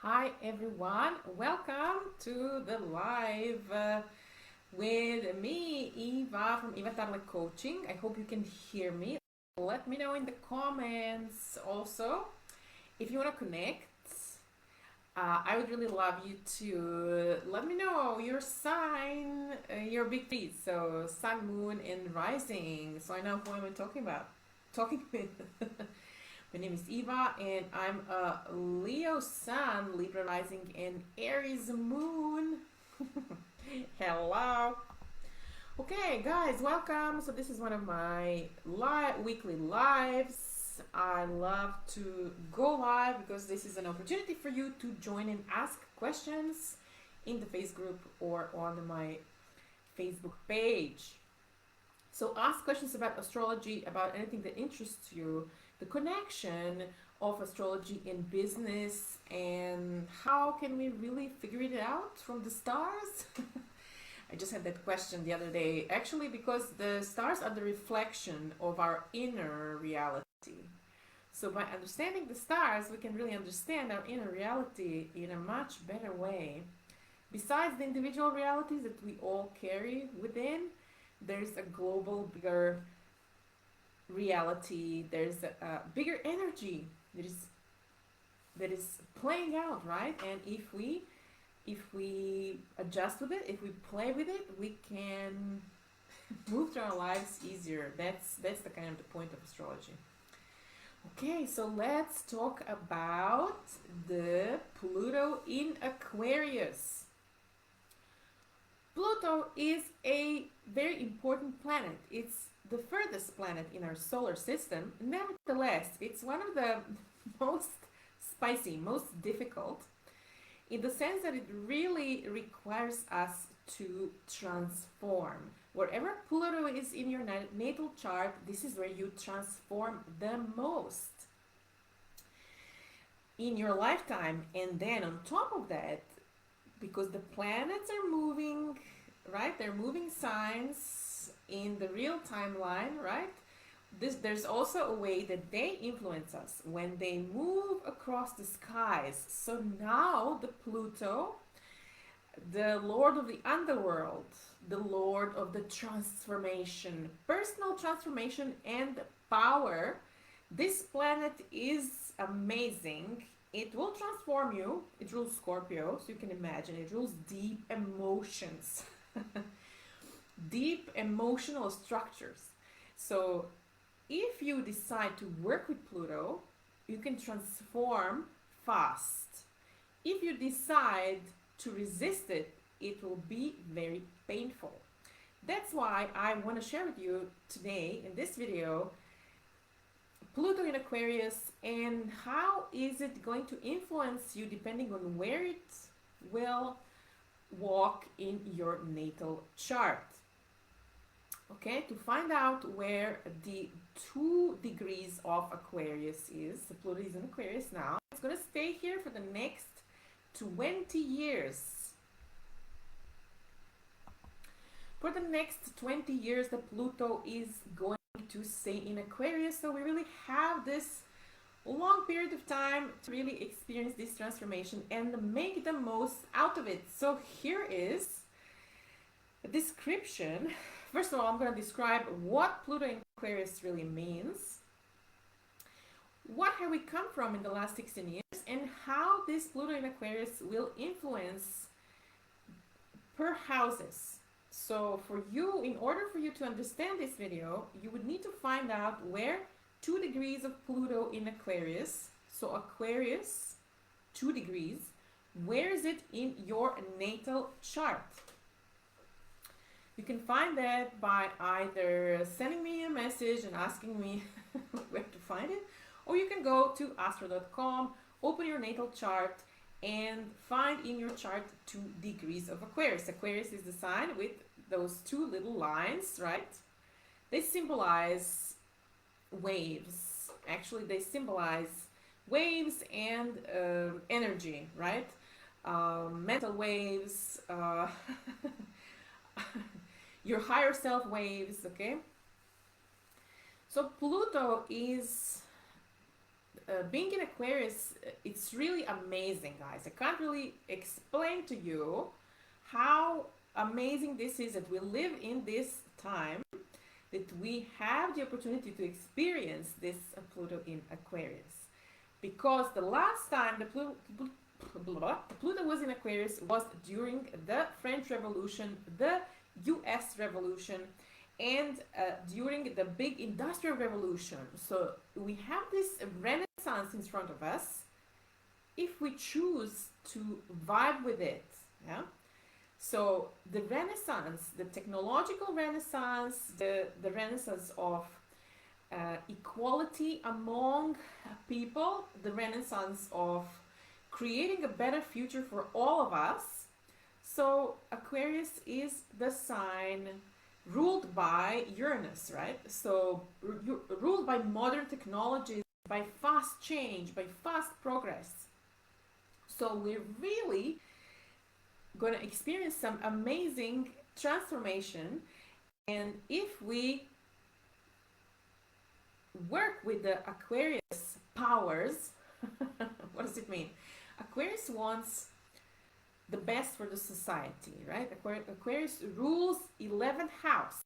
Hi everyone, welcome to the live with me, Iva from Iva Tarle Coaching. I hope you can hear me. Let me know in the comments also if you want to connect. I would really love you to let me know your sign, your big three, so sun, moon, and rising, so I know who I'm talking about. Talking with. My name is Eva, and I'm a Leo Sun, Libra Rising, and Aries Moon. Hello. Okay, guys, welcome. So this is one of my weekly lives. I love to go live because this is an opportunity for you to join and ask questions in the Facebook group or on my Facebook page. So ask questions about astrology, about anything that interests you, the connection of astrology in business, and how can we really figure it out from the stars? I just had that question the other day, actually, because the stars are the reflection of our inner reality. So by understanding the stars, we can really understand our inner reality in a much better way. Besides the individual realities that we all carry within, there's a global, bigger reality. There's a bigger energy that is playing out, right? And if we adjust with it, if we play with it, we can move through our lives easier. That's the kind of the point of astrology. Okay, so let's talk about the Pluto in Aquarius. Pluto is a very important planet. It's the furthest planet in our solar system. Nevertheless, it's one of the most spicy, most difficult, in the sense that it really requires us to transform. Wherever Pluto is in your natal chart, this is where you transform the most in your lifetime. And then on top of that, because the planets are moving, right? They're moving signs in the real timeline, right? There's also a way that they influence us when they move across the skies. So now the Pluto, the Lord of the underworld, the Lord of the transformation, personal transformation and power, this planet is amazing. It will transform you. It rules Scorpio, so you can imagine. It rules deep emotions, deep emotional structures. So if you decide to work with Pluto, you can transform fast. If you decide to resist it, it will be very painful. That's why I want to share with you today in this video Pluto in Aquarius and how is it going to influence you depending on where it will walk in your natal chart. Okay, to find out where the 2 degrees of Aquarius is, the Pluto is in Aquarius now, it's going to stay here for the next 20 years. For the next 20 years, the Pluto is going to stay in Aquarius, so we really have this long period of time to really experience this transformation and make the most out of it. So here is a description. First of all, I'm going to describe what Pluto in Aquarius really means, what have we come from in the last 16 years, and how this Pluto in Aquarius will influence per houses. So for you, in order for you to understand this video, you would need to find out where 2 degrees of Pluto in Aquarius, so Aquarius, 2 degrees, where is it in your natal chart? You can find that by either sending me a message and asking me where to find it, or you can go to astro.com, open your natal chart, and find in your chart 2 degrees of Aquarius. Aquarius is the sign with those 2 little lines, right? They symbolize waves. Actually, they symbolize waves and energy, right? Mental waves, your higher self waves, okay? So Pluto is being in Aquarius, it's really amazing, guys. I can't really explain to you how amazing this is that we live in this time, that we have the opportunity to experience this Pluto in Aquarius. Because the last time the Pluto was in Aquarius was during the French Revolution, the US Revolution, and during the big industrial revolution. So we have this renaissance in front of us if we choose to vibe with it. Yeah. So the renaissance, the technological renaissance, the renaissance of equality among people, the renaissance of creating a better future for all of us. So Aquarius is the sign ruled by Uranus, right? So ruled by modern technologies, by fast change, by fast progress. So we're really going to experience some amazing transformation, and if we work with the Aquarius powers, what does it mean? Aquarius wants the best for the society, right? Aquarius rules 11th house.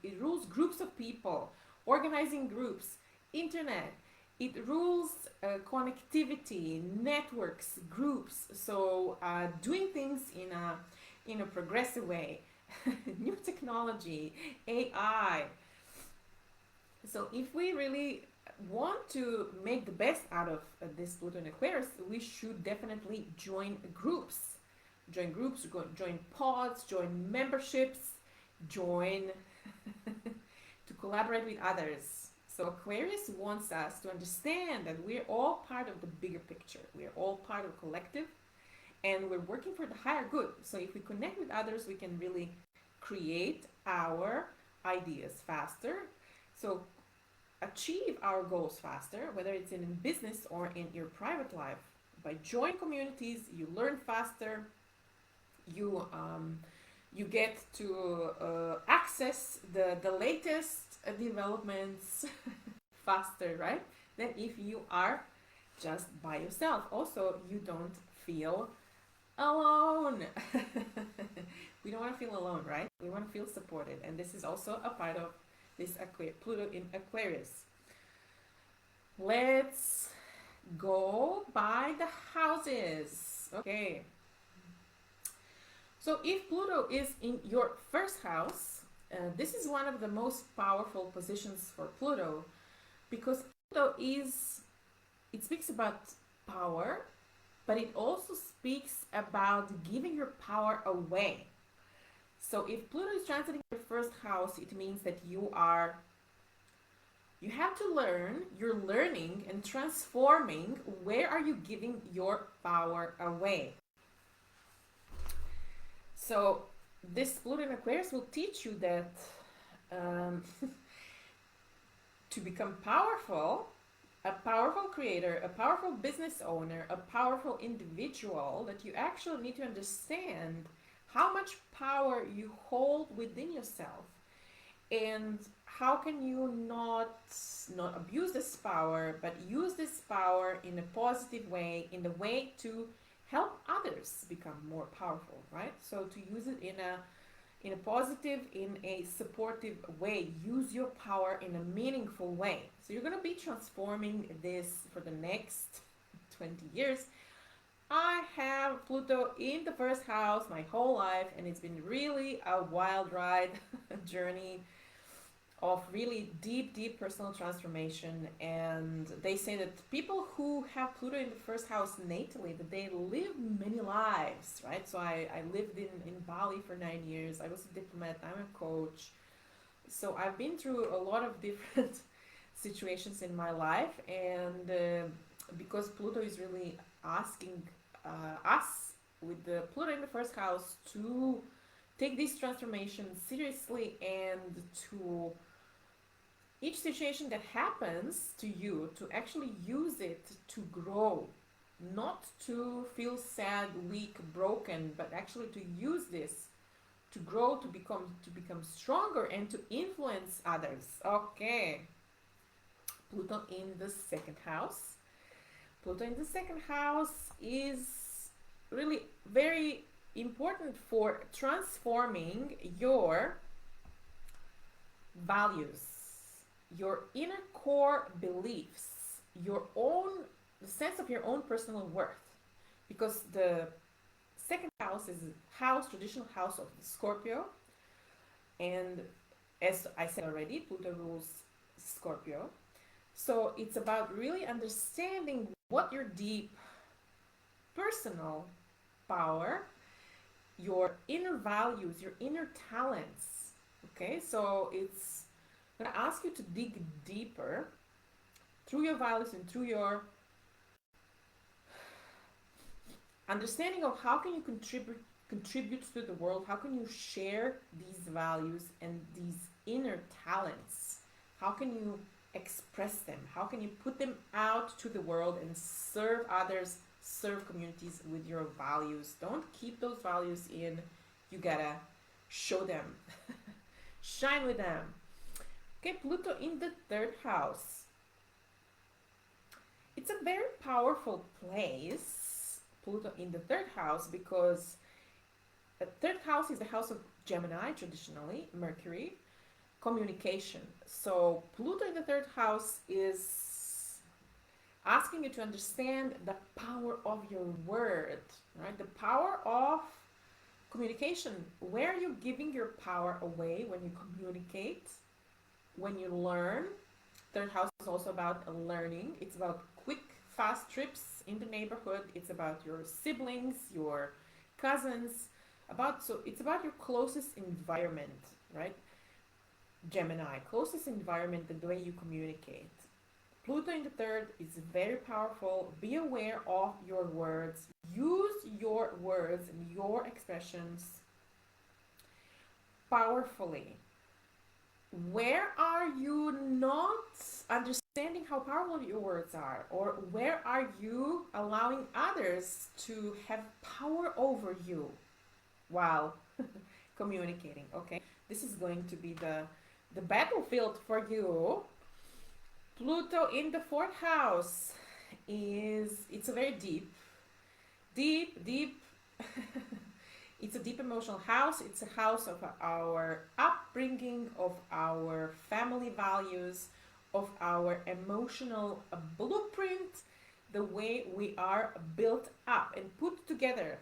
It rules groups of people, organizing groups, internet. It rules connectivity, networks, groups. So doing things in a progressive way, new technology, AI. So if we really want to make the best out of this Pluto in Aquarius, we should definitely join groups, join pods, join memberships, join to collaborate with others. So Aquarius wants us to understand that we're all part of the bigger picture. We're all part of a collective, and we're working for the higher good. So if we connect with others, we can really create our ideas faster. So achieve our goals faster, whether it's in business or in your private life. By joining communities, you learn faster. You get to access the latest developments faster, right? Than if you are just by yourself. Also, you don't feel alone. We don't want to feel alone, right? We want to feel supported, and this is also a part of this Pluto in Aquarius. Let's go by the houses. Okay. So if Pluto is in your first house, this is one of the most powerful positions for Pluto, because Pluto it speaks about power, but it also speaks about giving your power away. So if Pluto is transiting your first house, it means that you have to learn, you're learning and transforming. Where are you giving your power away? So this Pluto in Aquarius will teach you that to become powerful, a powerful creator, a powerful business owner, a powerful individual, that you actually need to understand how much power you hold within yourself, and how can you not abuse this power, but use this power in a positive way, in the way to help others become more powerful, right? So to use it in a positive, in a supportive way. Use your power in a meaningful way. So you're going to be transforming this for the next 20 years. I have Pluto in the first house my whole life, and it's been really a wild ride, journey of really deep personal transformation. And they say that people who have Pluto in the first house natally, that they live many lives, right? So I lived in Bali for 9 years. I was a diplomat. I'm a coach. So I've been through a lot of different situations in my life, and because Pluto is really asking us with the Pluto in the first house to take this transformation seriously, and to each situation that happens to you, to actually use it to grow, not to feel sad, weak, broken, but actually to use this to grow, to become stronger, and to influence others. Okay. Pluto in the second house. Pluto in the second house is really very important for transforming your values, your inner core beliefs, your own the sense of your own personal worth. Because the second house is traditional house of the Scorpio, and as I said already, Pluto rules Scorpio. So it's about really understanding what your deep personal power, your inner values, your inner talents. Okay, so it's going to ask you to dig deeper through your values and through your understanding of how can you contribute to the world, how can you share these values and these inner talents, how can you express them, how can you put them out to the world and serve others, serve communities with your values. Don't keep those values in, you gotta show them. Shine with them. Okay, Pluto in the third house. It's a very powerful place, Pluto in the third house, because the third house is the house of Gemini, traditionally, Mercury, communication. So Pluto in the third house is asking you to understand the power of your word, right? The power of communication. Where are you giving your power away when you communicate, when you learn? Third house is also about learning. It's about quick, fast trips in the neighborhood. It's about your siblings, your cousins. It's about your closest environment, right? Gemini, closest environment, the way you communicate. Pluto in the third is very powerful. Be aware of your words. Use your words and your expressions powerfully. Where are you not understanding how powerful your words are? Or where are you allowing others to have power over you while communicating? Okay, this is going to be the battlefield for you. Pluto in the fourth house it's a very deep it's a deep emotional house. It's a house of our upbringing, of our family values, of our emotional blueprint, the way we are built up and put together.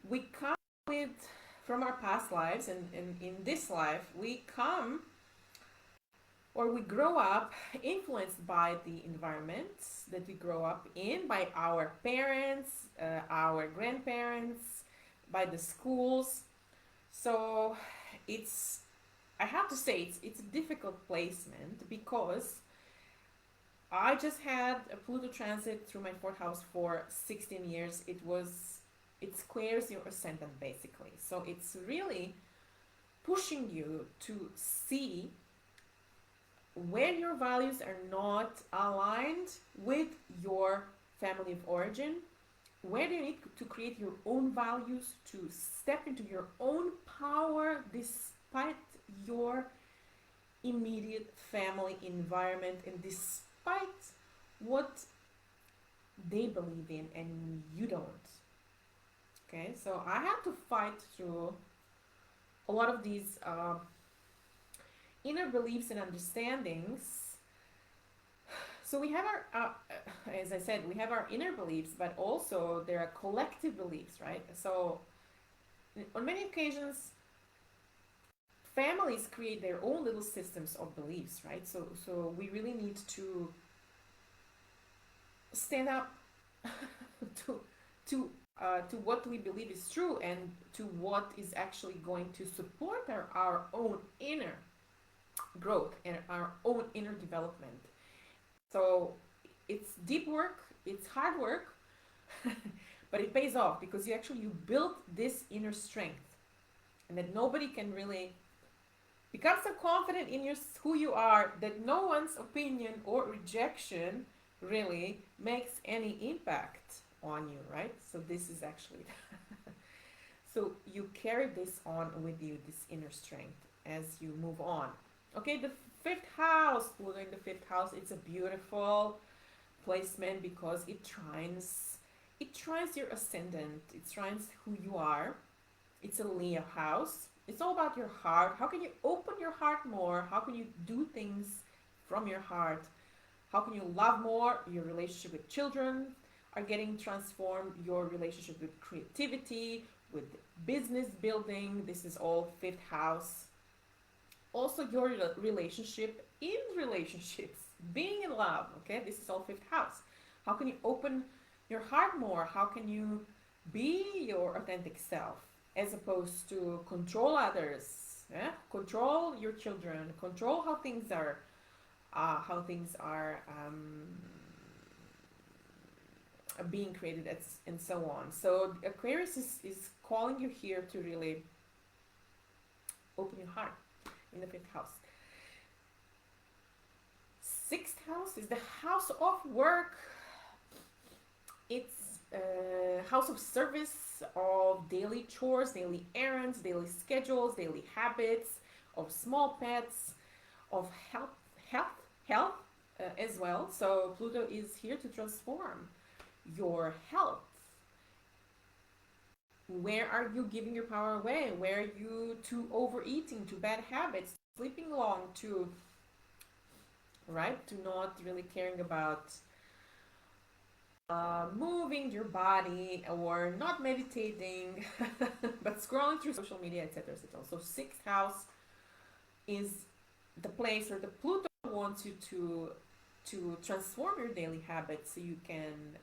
We come with from our past lives, and in this life we come or we grow up influenced by the environments that we grow up in, by our parents, our grandparents, by the schools. So I have to say, it's a difficult placement because I just had a Pluto transit through my fourth house for 16 years. It squares your ascendant basically. So it's really pushing you to see where your values are not aligned with your family of origin, where do you need to create your own values, to step into your own power despite your immediate family environment and despite what they believe in and you don't. Okay, so I had to fight through a lot of these inner beliefs and understandings. So we have our, as I said, we have our inner beliefs, but also there are collective beliefs, right? So on many occasions, families create their own little systems of beliefs, right? So we really need to stand up to what we believe is true and to what is actually going to support our own inner growth and our own inner development. So it's deep work, it's hard work, but it pays off because you built this inner strength, and that nobody can really become so confident in who you are that no one's opinion or rejection really makes any impact on you, right? So this is actually so you carry this on with you, this inner strength, as you move on. Okay, the fifth house, Pluto in the fifth house, it's a beautiful placement because it trines your ascendant, it trines who you are. It's a Leo house. It's all about your heart. How can you open your heart more? How can you do things from your heart? How can you love more? Your relationship with children are getting transformed. Your relationship with creativity, with business building. This is all fifth house. Also, your relationship in relationships, being in love. Okay, this is all fifth house. How can you open your heart more? How can you be your authentic self as opposed to control others? Yeah? Control your children. Control how things are. Being created and so on. So Aquarius is calling you here to really open your heart in the fifth house. Sixth house is the house of work. It's a house of service, of daily chores, daily errands, daily schedules, daily habits, of small pets, of health as well. So Pluto is here to transform your health. Where are you giving your power away? Where are you to overeating, to bad habits, sleeping long, to not really caring about moving your body, or not meditating, but scrolling through social media, etc., etc. So sixth house is the place where the Pluto wants you to transform your daily habits so you can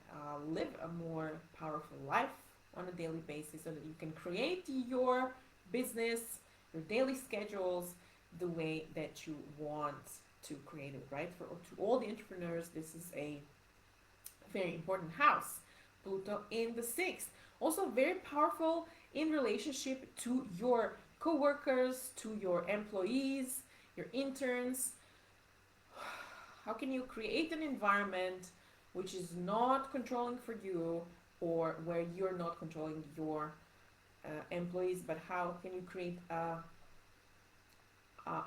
live a more powerful life on a daily basis, so that you can create your business, your daily schedules, the way that you want to create it, right? To all the entrepreneurs, this is a very important house. Pluto in the sixth. Also very powerful in relationship to your co-workers, to your employees, your interns. How can you create an environment which is not controlling for you, or where you're not controlling your employees, but how can you create a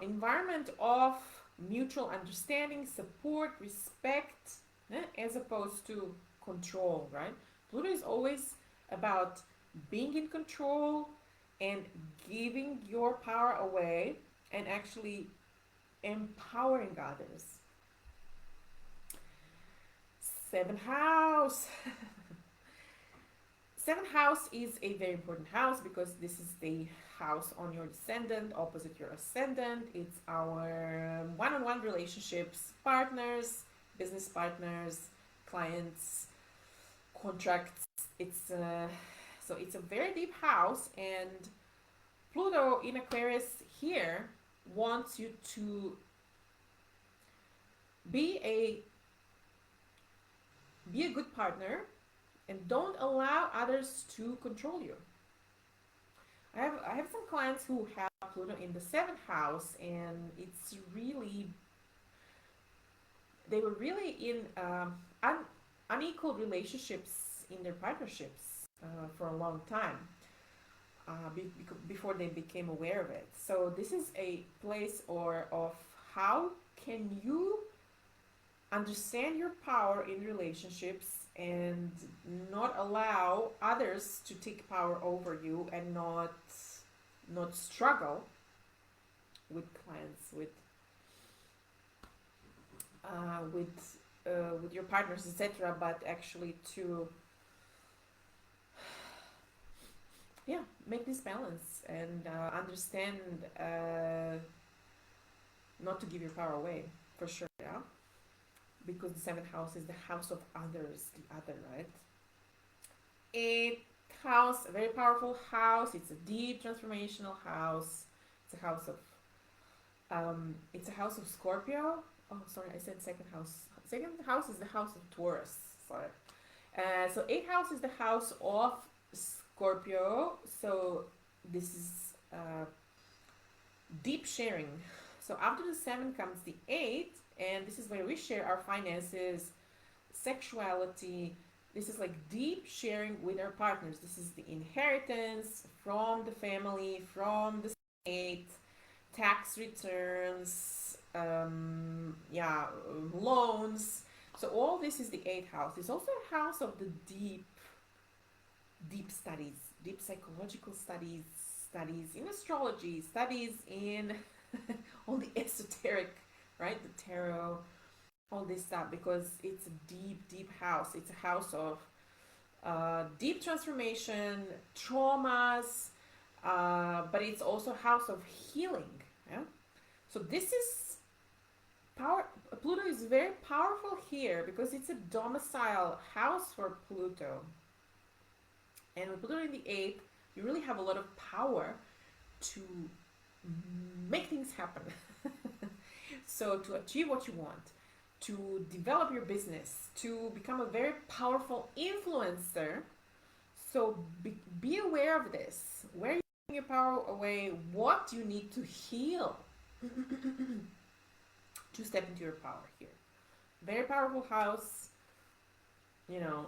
environment of mutual understanding, support, respect, as opposed to control, right? Pluto is always about being in control and giving your power away and actually empowering others. Seventh house. Seventh house is a very important house because this is the house on your descendant, opposite your ascendant. It's our one-on-one relationships, partners, business partners, clients, contracts. It's a very deep house, and Pluto in Aquarius here wants you to be a good partner and don't allow others to control you. I have some clients who have Pluto in the seventh house, and they were really in unequal relationships in their partnerships for a long time before they became aware of it. So this is a place of how can you understand your power in relationships and not allow others to take power over you, and not struggle with clients, with your partners, etc., but actually to make this balance and understand not to give your power away, for sure. Yeah, because the seventh house is the house of others, the other, right? Eighth house, a very powerful house. It's a deep transformational house. It's a house of Scorpio. Oh, sorry, I said second house. Second house is the house of Taurus. Sorry. So eighth house is the house of Scorpio. So this is deep sharing. So after the 7 comes the 8, and this is where we share our finances, sexuality. This is like deep sharing with our partners. This is the inheritance from the family, from the state, tax returns, yeah, loans. So all this is the eighth house. It's also a house of the deep studies, deep psychological studies, studies in astrology, studies in all the esoteric, right? The tarot, all this stuff, because it's a deep house. It's a house of deep transformation, traumas, but it's also a house of healing. Yeah. So this is power. Pluto is very powerful here because it's a domicile house for Pluto. And with Pluto in the eighth, you really have a lot of power to make things happen. So to achieve what you want, to develop your business, to become a very powerful influencer. So be aware of this. Where you're taking your power away, what you need to heal to step into your power here. Very powerful house. You know,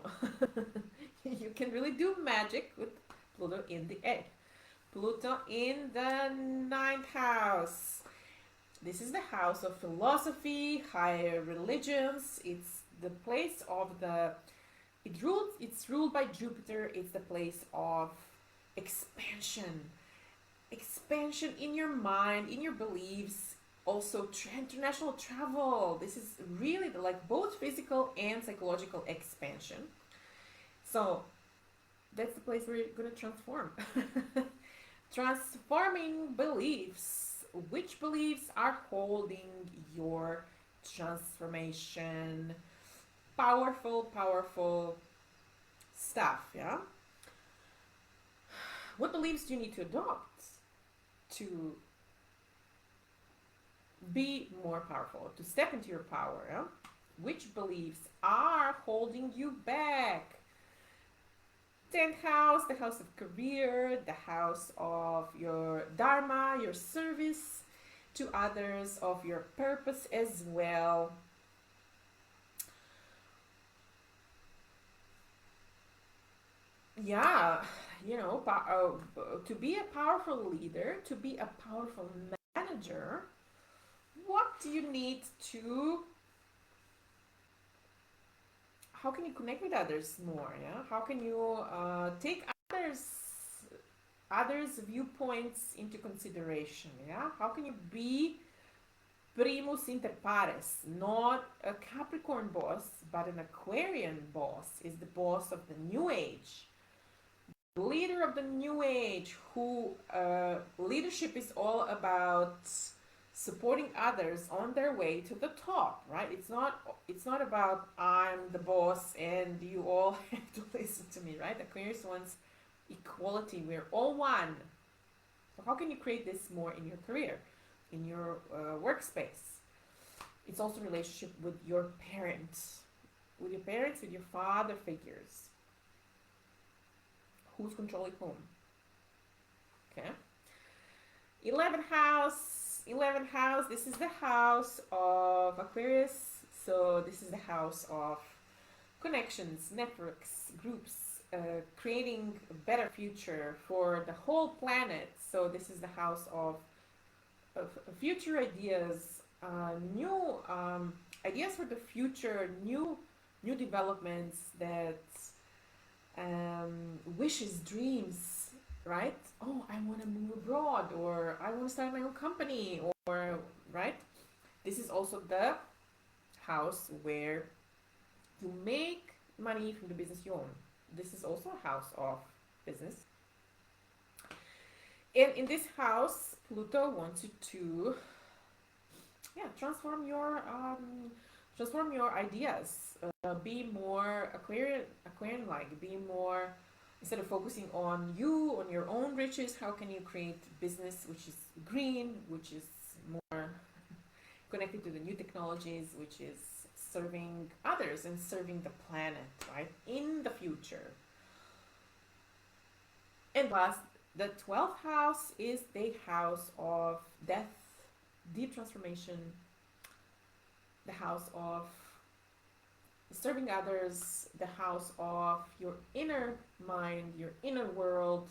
you can really do magic with Pluto in the eighth. Pluto in the ninth house. This is the house of philosophy, higher religions. It's the place of the it's ruled by Jupiter. It's the place of expansion. Expansion in your mind, in your beliefs, also international travel. This is really like both physical and psychological expansion. So that's the place where you're going to transform. Transforming beliefs. Which beliefs are holding your transformation? Powerful stuff, yeah? What beliefs do you need to adopt to be more powerful, to step into your power? Yeah? Which beliefs are holding you back? 10th house, the house of career, the house of your dharma, your service to others, of your purpose as well. Yeah, you know, to be a powerful leader, to be a powerful manager, what do you need to, how can you connect with others more? Yeah, how can you take others viewpoints into consideration? Yeah, how can you be primus inter pares, not a Capricorn boss but an Aquarian boss? Is the boss of the new age, leader of the new age, who leadership is all about supporting others on their way to the top, right? It's not about I'm the boss and you all have to listen to me, right? Aquarius wants equality. We're all one. So how can you create this more in your career, in your workspace? It's also relationship with your parents, with your father figures. Who's controlling whom? Okay. 11th house, this is the house of Aquarius. So this is the house of connections, networks, groups, creating a better future for the whole planet. So this is the house of future ideas, new ideas for the future, new developments, that wishes, dreams, right? Oh, I want to move abroad, or I want to start my own company, or right? This is also the house where you make money from the business you own. This is also a house of business. And in this house, Pluto wants you to, transform your ideas. Be more Aquarian like. Be more, instead of focusing on you, on your own riches. How can you create business which is green, which is more connected to the new technologies, which is serving others and serving the planet, right, in the future. And last, the 12th house is the house of death, deep transformation, the house of serving others, the house of your inner mind, your inner world.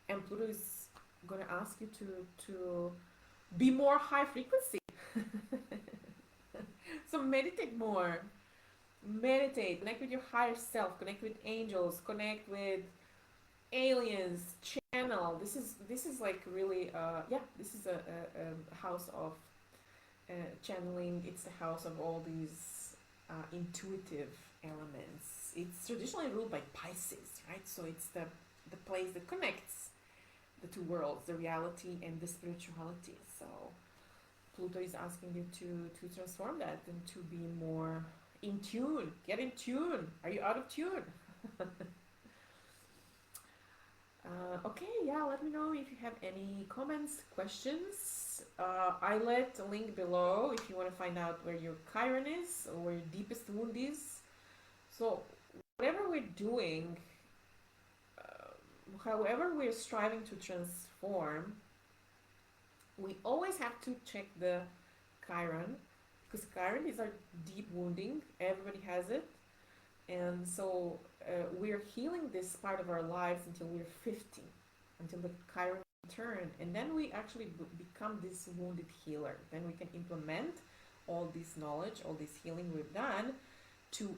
And Pluto is going to ask you to be more high frequency. So meditate more. Meditate. Connect with your higher self. Connect with angels. Connect with aliens. Channel. This is like really yeah. This is a house of channeling. It's the house of all these intuitive elements. It's traditionally ruled by Pisces, right? So it's the place that connects the two worlds, the reality and the spirituality. So Pluto is asking you to transform that and to be more in tune. Get in tune. Are you out of tune? Okay, yeah, let me know if you have any comments, questions. I left a link below if you want to find out where your Chiron is or where your deepest wound is. So, whatever we're doing, however we're striving to transform, we always have to check the Chiron because Chiron is our deep wounding. Everybody has it. And so we're healing this part of our lives until we're 50, until the Chiron turn. And then we actually become this wounded healer. Then we can implement all this knowledge, all this healing we've done to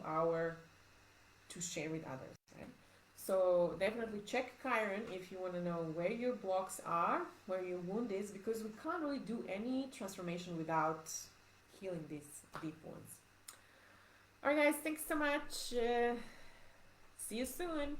share with others. Right? So definitely check Chiron if you want to know where your blocks are, where your wound is, because we can't really do any transformation without healing these deep wounds. Alright guys, thanks so much. See you soon.